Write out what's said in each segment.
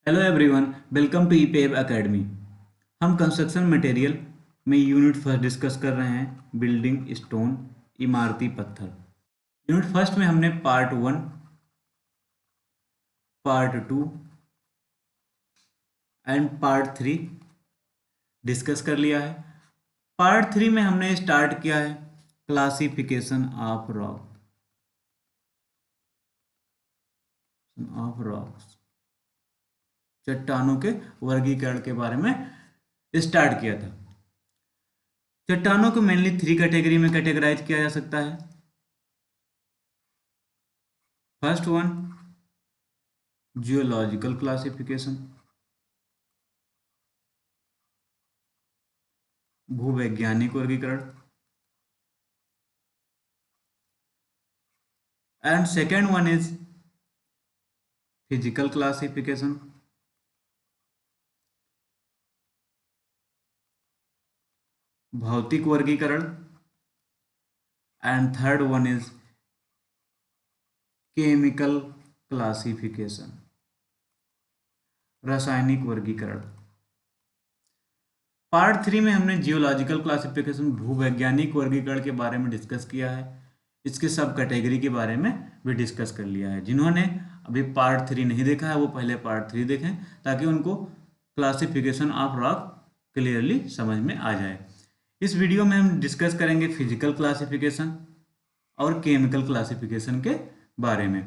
Hello everyone, welcome to ईपेब academy. हम construction material में यूनिट फर्स्ट डिस्कस कर रहे हैं, बिल्डिंग स्टोन, इमारती पत्थर। यूनिट फर्स्ट में हमने part 1, part 2 and part 3 discuss कर लिया है। पार्ट 3 में हमने स्टार्ट किया है क्लासिफिकेशन ऑफ रॉक्स, चट्टानों के वर्गीकरण के बारे में स्टार्ट किया था। चट्टानों को मेनली 3 कैटेगरी में कैटेगराइज किया जा सकता है। फर्स्ट वन, जियोलॉजिकल क्लासिफिकेशन, भूवैज्ञानिक वर्गीकरण। And second one is physical classification, भौतिक वर्गीकरण। And third one is chemical classification, रासायनिक वर्गीकरण। पार्ट 3 में हमने जियोलॉजिकल क्लासिफिकेशन, भूवैज्ञानिक वर्गीकरण के बारे में डिस्कस किया है। इसके सब कैटेगरी के बारे में भी डिस्कस कर लिया है। जिन्होंने अभी पार्ट 3 नहीं देखा है वो पहले पार्ट 3 देखें, ताकि उनको क्लासिफिकेशन ऑफ रॉक क्लियरली समझ में आ जाए। इस वीडियो में हम डिस्कस करेंगे फिजिकल क्लासिफिकेशन और केमिकल क्लासिफिकेशन के बारे में।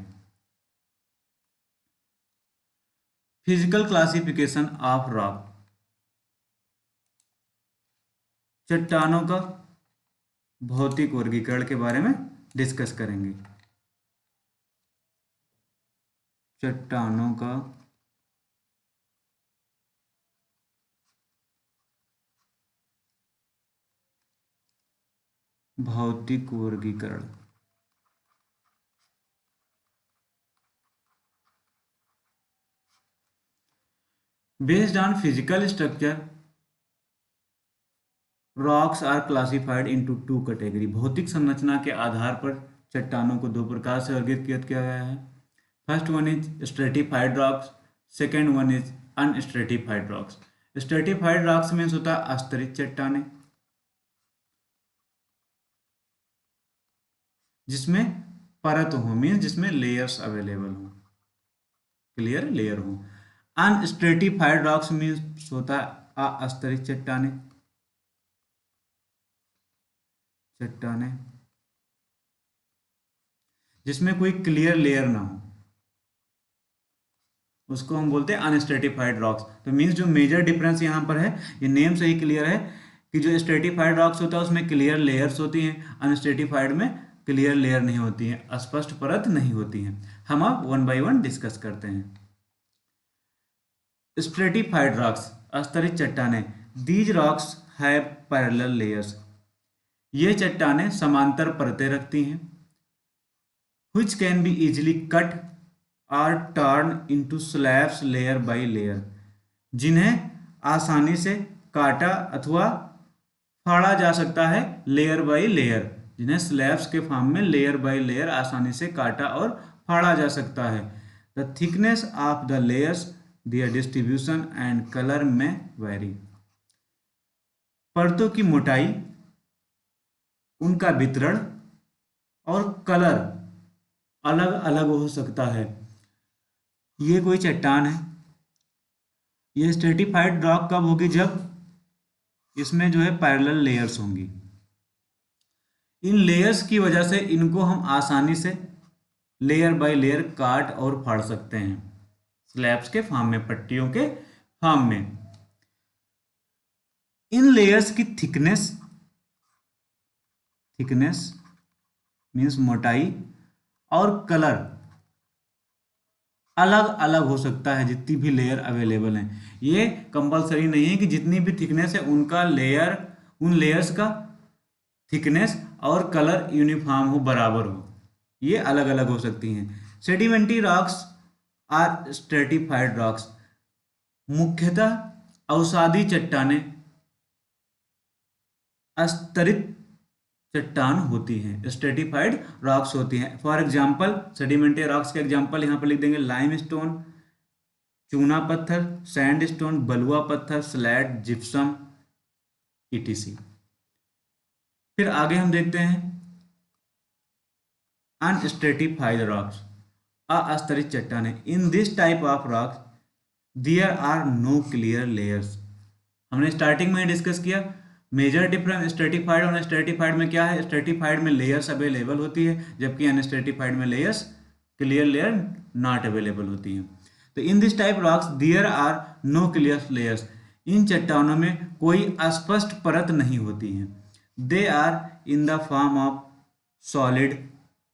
फिजिकल क्लासिफिकेशन ऑफ रॉक, चट्टानों का भौतिक वर्गीकरण के बारे में डिस्कस करेंगे। चट्टानों का भौतिक वर्गीकरण। Based on physical structure, rocks are classified into 2 category. भौतिक संरचना के आधार पर चट्टानों को 2 प्रकार से वर्गीकृत किया गया है। First one is stratified rocks, second one is unstratified rocks. Stratified rocks means होता है अस्तरित चट्टानें, जिसमें परत हो, मीन्स जिसमें लेयर्स अवेलेबल हो, क्लियर लेयर हो। अनस्ट्रेटिफाइड रॉक्स मीन्स होता है अस्तरित चट्टानें जिसमें कोई क्लियर लेयर ना हो, उसको हम बोलते हैं अनस्ट्रेटिफाइड रॉक्स। तो मीन्स जो मेजर डिफरेंस यहाँ पर है, ये नेम से ही क्लियर है कि जो स्ट्रेटिफाइड रॉक्स होता है उसमें क्लियर लेयर्स होती हैं, अनस्ट्रेटिफाइड में क्लियर लेयर नहीं होती हैं, अस्पष्ट परत नहीं होती हैं। हम अब 1 बाय 1 डिस्कस करते हैं। स्ट्रेटिफाइड रॉक्स, अस्तरित चट्टानें। These rocks have parallel layers, ये चट्टानें समांतर परतें रखती हैं। which can be easily cut or turned into slabs layer by layer, जिन्हें आसानी से काटा अथवा फाड़ा जा सकता है लेयर बाय लेयर, जिन्हें स्लैब्स के फॉर्म में लेयर बाय लेयर आसानी से काटा और फाड़ा जा सकता है। The thickness of the layers, there distribution and colour में वेरी। परतों की मोटाई, उनका वितरण और कलर अलग अलग हो सकता है। ये कोई चट्टान है, ये स्ट्रेटिफाइड रॉक कब होगी? जब इसमें जो है पैरेलल लेयर्स होंगी। इन लेयर्स की वजह से इनको हम आसानी से लेयर बाय लेयर काट और फाड़ सकते हैं, स्लैब्स के फॉर्म में, पट्टियों के फॉर्म में। इन लेयर्स की थिकनेस मीन्स मोटाई और कलर अलग अलग हो सकता है, जितनी भी लेयर अवेलेबल हैं। ये कंपलसरी नहीं है कि जितनी भी थिकनेस है उनका लेयर, उन लेयर्स का थिकनेस और कलर यूनिफॉर्म हो, बराबर हो। ये अलग अलग हो सकती हैं। Sedimentary rocks are stratified rocks, मुख्यतः अवसादी चट्टानें अस्तरित चट्टान होती हैं, स्ट्रेटिफाइड रॉक्स होती हैं। फॉर एग्जांपल सेडिमेंट्री रॉक्स के एग्जांपल यहाँ पर लिख देंगे, लाइमस्टोन, चूना पत्थर, सैंडस्टोन, बलुआ पत्थर, स्लैट, जिप्सम, ईटीसी। फिर आगे हम देखते हैं अनस्ट्रेटिफाइड रॉक्स, अस्तरित चट्टानें। In this type of rocks there are no clear layers. हमने स्टार्टिंग में डिस्कस किया मेजर डिफरेंस स्ट्रेटिफाइड और अनस्ट्रेटिफाइड में क्या है। स्ट्रेटिफाइड में लेयर्स अवेलेबल होती है, जबकि अनस्ट्रेटिफाइड में layers clear layer not available होती हैं। तो in this type rocks there are no clear layers. इन चट्टानों में कोई अस्पष्ट परत नहीं होती है। They are in the form of solid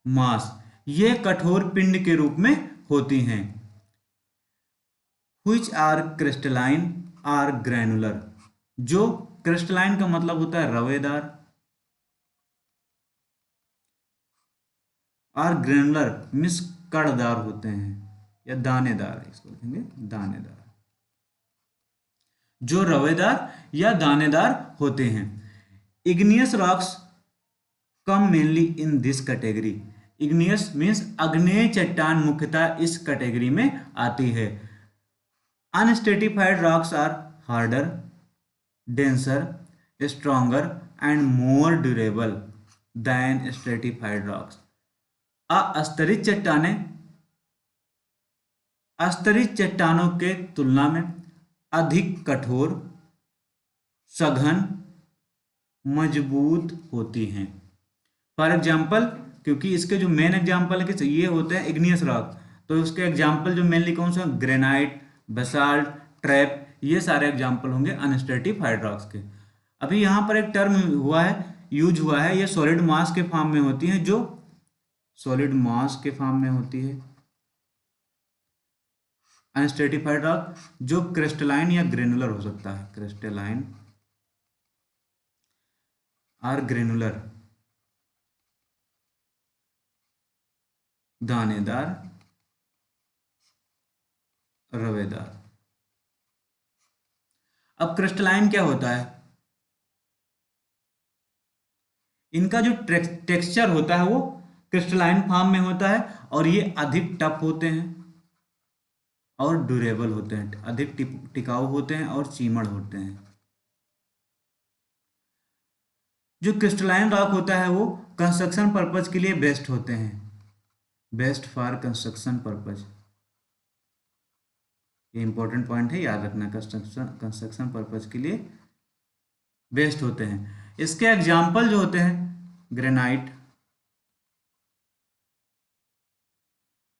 mass. ये कठोर पिंड के रूप में होती हैं। Which are crystalline or granular. जो क्रिस्टलाइन का मतलब होता है रवेदार, और ग्रैनुलर मीन्स कड़दार होते हैं या दानेदार, इसको लिखेंगे दानेदार। जो रवेदार या दानेदार होते हैं। Igneous rocks come mainly in this category. Igneous means अग्नेय चट्टान मुख्यतः इस कैटेगरी में आती है। Unstratified rocks are harder, denser, stronger and more durable than stratified rocks. अस्तरित चट्टानें अस्तरित चट्टानों के तुलना में अधिक कठोर, सघन, मजबूत होती हैं। फॉर एग्जाम्पल, क्योंकि इसके जो मेन एग्जाम्पल है कि ये होते हैं इग्नियस रॉक, तो उसके एग्जाम्पल जो मेनली कौन सा, ग्रेनाइट, बेसाल्ट, ट्रैप, ये सारे एग्जाम्पल होंगे अनस्ट्रेटिफाइड रॉक्स के। अभी यहाँ पर एक टर्म हुआ है, यूज हुआ है, ये सॉलिड मास के फॉर्म में होती है, जो सॉलिड मास के फॉर्म में होती है अनस्ट्रेटिफाइड रॉक, जो क्रिस्टलाइन या ग्रेनुलर हो सकता है, क्रिस्टलाइन और ग्रेनुलर, दानेदार, रवेदार। अब क्रिस्टलाइन क्या होता है, इनका जो टेक्सचर होता है वो क्रिस्टलाइन फॉर्म में होता है, और ये अधिक टफ होते हैं और ड्यूरेबल होते हैं, अधिक टिकाऊ होते हैं और चीमड़ होते हैं। जो क्रिस्टलाइन रॉक होता है वो कंस्ट्रक्शन पर्पज के लिए बेस्ट होते हैं, बेस्ट फॉर कंस्ट्रक्शन पर्पज। ये इंपॉर्टेंट पॉइंट है, याद रखना, कंस्ट्रक्शन पर्पज के लिए बेस्ट होते हैं। इसके एग्जाम्पल जो होते हैं ग्रेनाइट,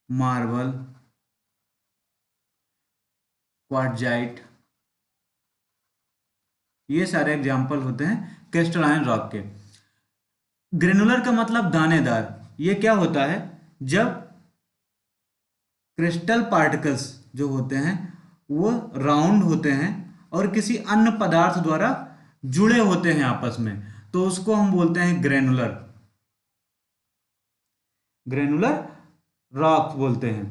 मार्बल, क्वार्टजाइट, ये सारे एग्जाम्पल होते हैं क्रिस्टलाइन रॉक के। ग्रेनुलर का मतलब दानेदार। ये क्या होता है, जब क्रिस्टल पार्टिकल्स जो होते हैं वो राउंड होते हैं और किसी अन्य पदार्थ द्वारा जुड़े होते हैं आपस में, तो उसको हम बोलते हैं ग्रेनुलर, ग्रेनुलर रॉक बोलते हैं।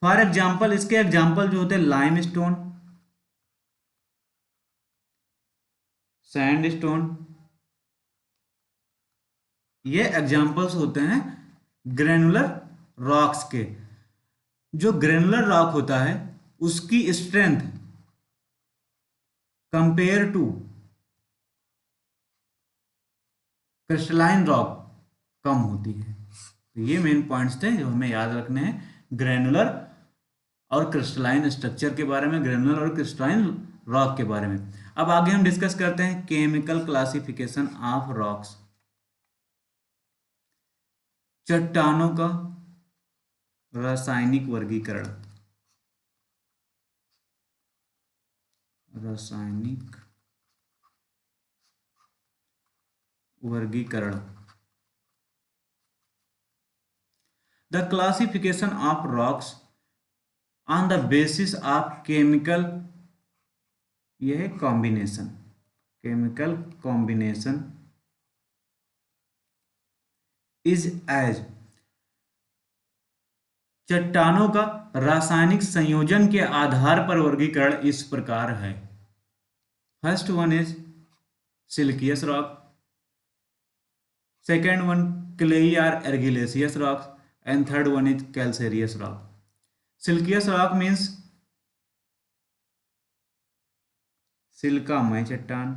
फॉर एग्जाम्पल, इसके एग्जाम्पल जो होते हैं लाइमस्टोन, सैंडस्टोन, ये एग्जाम्पल्स होते हैं ग्रेनुलर रॉक्स के। जो ग्रेनुलर रॉक होता है उसकी strength compare to crystalline rock कम होती है। तो ये मेन पॉइंट्स थे जो हमें याद रखने हैं ग्रेनुलर और क्रिस्टलाइन स्ट्रक्चर के बारे में, ग्रेनुलर और क्रिस्टलाइन रॉक के बारे में। अब आगे हम डिस्कस करते हैं केमिकल क्लासिफिकेशन ऑफ रॉक्स, चट्टानों का रासायनिक वर्गीकरण। रासायनिक वर्गीकरण। The classification of rocks on the basis of chemical, यह है combination, chemical combination is as. चट्टानों का रासायनिक संयोजन के आधार पर वर्गीकरण इस प्रकार है। First one is siliceous rock, second one clayey और argillaceous rock, and third one is calcareous rock. Siliceous rock means सिलिकामय चट्टान,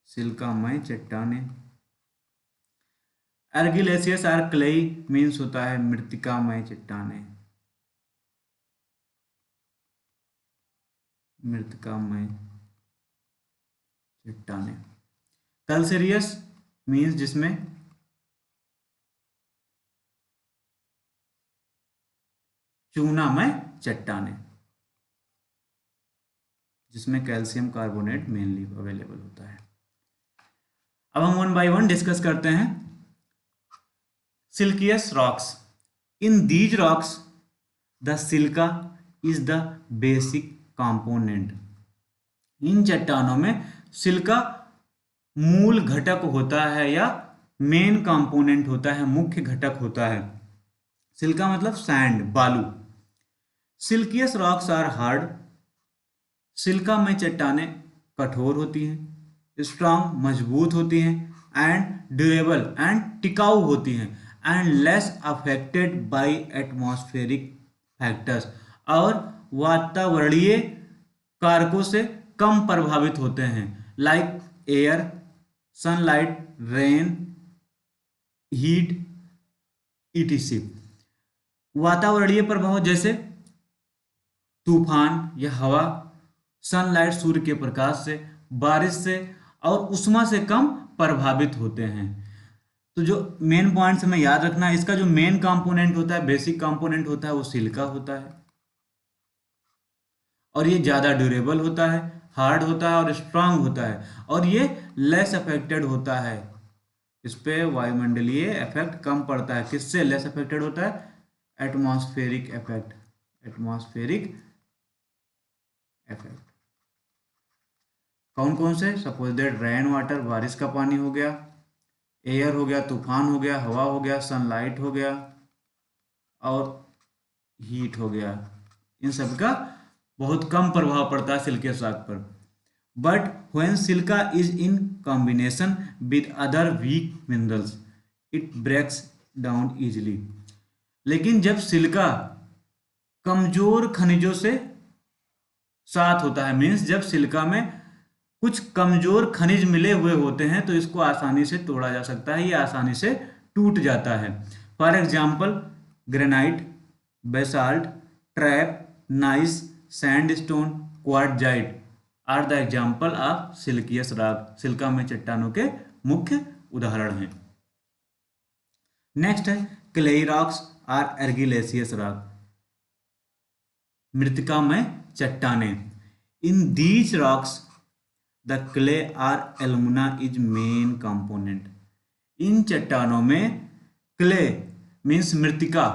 सिलिकामय चट्टानें। एर्गिलेशियस आर क्लेई मीन्स होता है मृत्तिकामय चट्टानें, मृत्तिकामय चट्टानें। कैल्केरियस मीन्स जिसमें चूनामय चट्टानें, जिसमें कैल्शियम कार्बोनेट मेनली अवेलेबल होता है। अब हम वन बाय वन डिस्कस करते हैं। Siliceous rocks, in these rocks the silica is the basic component. इन चट्टानों में सिल्का मूल घटक होता है या मेन कंपोनेंट होता है, मुख्य घटक होता है। सिल्का मतलब सैंड, बालू। सिल्कियस रॉक्स आर हार्ड, सिल्का में चट्टानें कठोर होती हैं, स्ट्रांग मजबूत होती हैं, एंड ड्यूरेबल एंड टिकाऊ होती हैं, and less affected by atmospheric factors, और वातावरणीय कारकों से कम प्रभावित होते हैं, like air, sunlight, rain, heat, etc. वातावरणीय प्रभाव जैसे तूफान या हवा, सनलाइट सूर्य के प्रकाश से, बारिश से और उष्मा से कम प्रभावित होते हैं। तो जो मेन पॉइंट्स हमें याद रखना है, इसका जो मेन कंपोनेंट होता है, बेसिक कंपोनेंट होता है, वो सिलिका होता है, और ये ज़्यादा ड्यूरेबल होता है, हार्ड होता है और स्ट्रांग होता है, और ये लेस अफेक्टेड होता है। इस पे वायुमंडलीय इफेक्ट कम पड़ता है। किससे लेस अफेक्टेड होता है? Atmospheric effect, atmospheric effect. कौन कौन से? सपोज दैट रेन वाटर, बारिश का पानी हो गया, एयर हो गया, तूफान हो गया, हवा हो गया, सनलाइट हो गया, और हीट हो गया। इन सब का बहुत कम प्रभाव पड़ता है सिल्कियस रॉक पर। But when silica is in combination with other weak minerals it breaks down easily. लेकिन जब सिल्का कमजोर खनिजों से साथ होता है, मीन्स जब सिल्का में कुछ कमजोर खनिज मिले हुए होते हैं, तो इसको आसानी से तोड़ा जा सकता है, ये आसानी से टूट जाता है। For example granite, basalt, trap, gneiss, sandstone, quartzite are the example of siliceous rock. Silica में चट्टानों के मुख्य उदाहरण हैं। नेक्स्ट है clayey rocks or argillaceous rock, मृतिका में चट्टानें। In these rocks the clay or alumina is main component. इन चट्टानों में क्ले मीन्स मृतिका,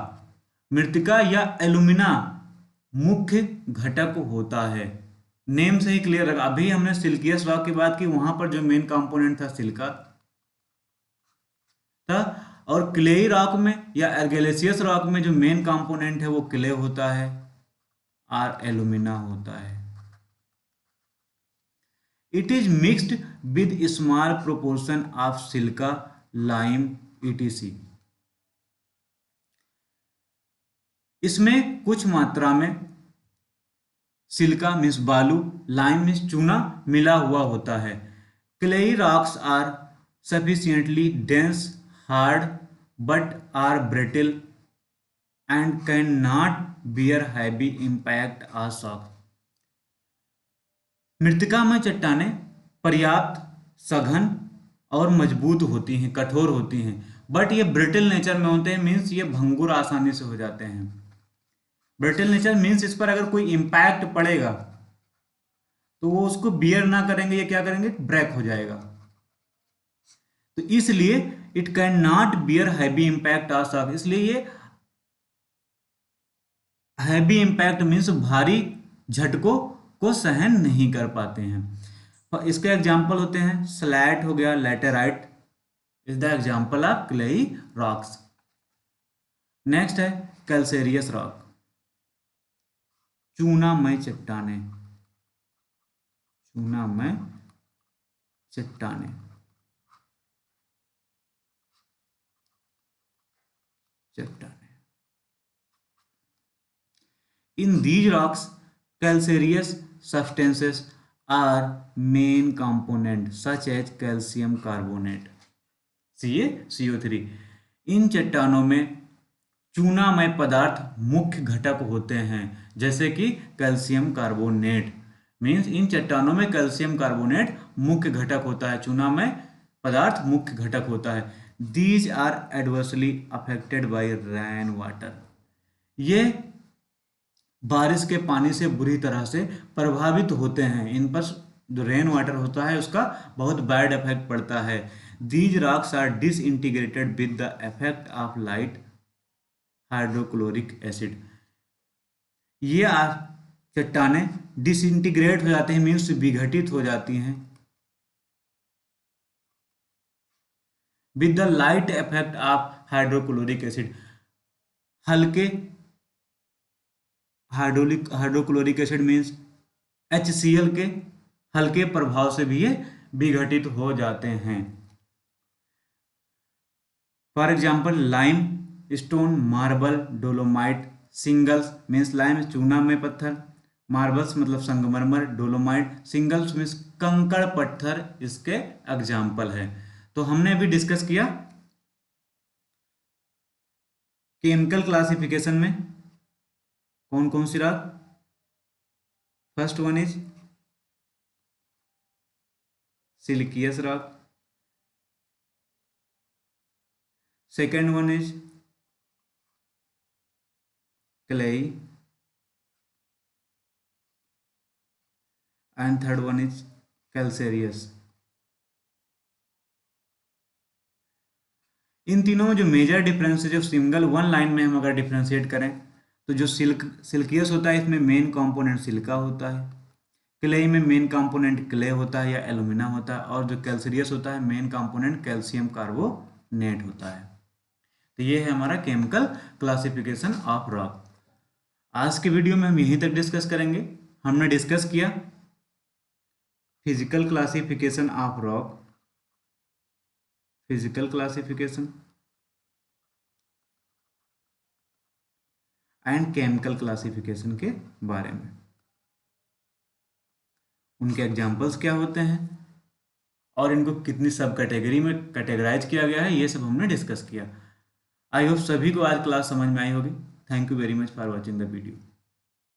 मृतिका या एलुमिना मुख्य घटक होता है। नेम से ही क्लियर रखा। अभी हमने सिल्कियस रॉक की बात की, वहां पर जो मेन कंपोनेंट था सिल्का था, और क्लेई रॉक में या एर्गिलेशियस रॉक में जो मेन कंपोनेंट है वो क्ले होता है और एलुमिना होता है। It is mixed with small proportion of silica, lime, etc. इसमें कुछ मात्रा में सिलिका मीन्स बालू, लाइम मीन्स चूना मिला हुआ होता है। Clayey rocks are sufficiently dense, hard, but are brittle and can not bear heavy impact of shock. मृतिका में चट्टानें पर्याप्त सघन और मजबूत होती हैं, कठोर होती हैं, बट ये ब्रिटल नेचर में होते हैं, मीन्स ये भंगुर आसानी से हो जाते हैं। ब्रिटल नेचर मीन्स इस पर अगर कोई इम्पैक्ट पड़ेगा तो वो उसको बियर ना करेंगे, ये क्या करेंगे? ब्रेक हो जाएगा। तो इसलिए it can not bear heavy impact of shock, इसलिए ये हैवी इम्पैक्ट मीन्स भारी झटकों को सहन नहीं कर पाते हैं। इसके एग्जाम्पल होते हैं स्लैट हो गया, laterite is the example of clayey rocks. Next है कैल्केरियस रॉक, चूनामय चट्टानें, चूनामय चट्टानें। चट्टानें in these rocks Calcareous substances are main component such as calcium carbonate CaCO3। इन चट्टानों में चूनामय पदार्थ मुख्य घटक होते हैं, जैसे कि कैल्शियम कार्बोनेट। मीन्स इन चट्टानों में कैल्शियम कार्बोनेट मुख्य घटक होता है, चूनामय पदार्थ मुख्य घटक होता है। These are adversely affected by rain water. ये बारिश के पानी से बुरी तरह से प्रभावित होते हैं। इन पर जो रेन वाटर होता है उसका बहुत बैड इफेक्ट पड़ता है। These rocks are disintegrated with the effect of light hydrochloric acid. ये चट्टानें डिसइंटीग्रेट हो जाते हैं, मीन्स विघटित हो जाती हैं with the light effect of hydrochloric acid. हल्के हाइड्रोक्लोरिक एसिड मीन्स HCl के हल्के प्रभाव से भी ये विघटित हो जाते हैं। For example lime stone, marble, dolomite, singles means lime चूना में पत्थर, मार्बल्स मतलब संगमरमर, डोलोमाइट सिंगल्स मीन्स कंकड़ पत्थर इसके एग्जाम्पल है। तो हमने अभी डिस्कस किया केमिकल क्लासिफिकेशन में कौन कौन सी rock. First one is siliceous rock, second one is clayey, and third one is calcareous. इन तीनों में जो मेजर डिफरेंस है, जो सिंगल वन लाइन में हम अगर डिफ्रेंशिएट करें तो जो सिल्कियस होता है इसमें मेन कंपोनेंट सिलिका होता है, क्ले में मेन कंपोनेंट क्ले होता है या एलुमिना होता है, और जो कैल्सेरियस होता है मेन कंपोनेंट कैल्शियम कार्बोनेट होता है। तो ये है हमारा केमिकल क्लासिफिकेशन ऑफ रॉक। आज के वीडियो में हम यहीं तक डिस्कस करेंगे। हमने डिस्कस किया physical classification of rock, physical classification and chemical classification के बारे में, उनके एग्जाम्पल्स क्या होते हैं और इनको कितनी सब कैटेगरी में कैटेगराइज किया गया है, ये सब हमने डिस्कस किया। आई होप सभी को आज क्लास समझ में आई होगी। Thank you very much for watching the video.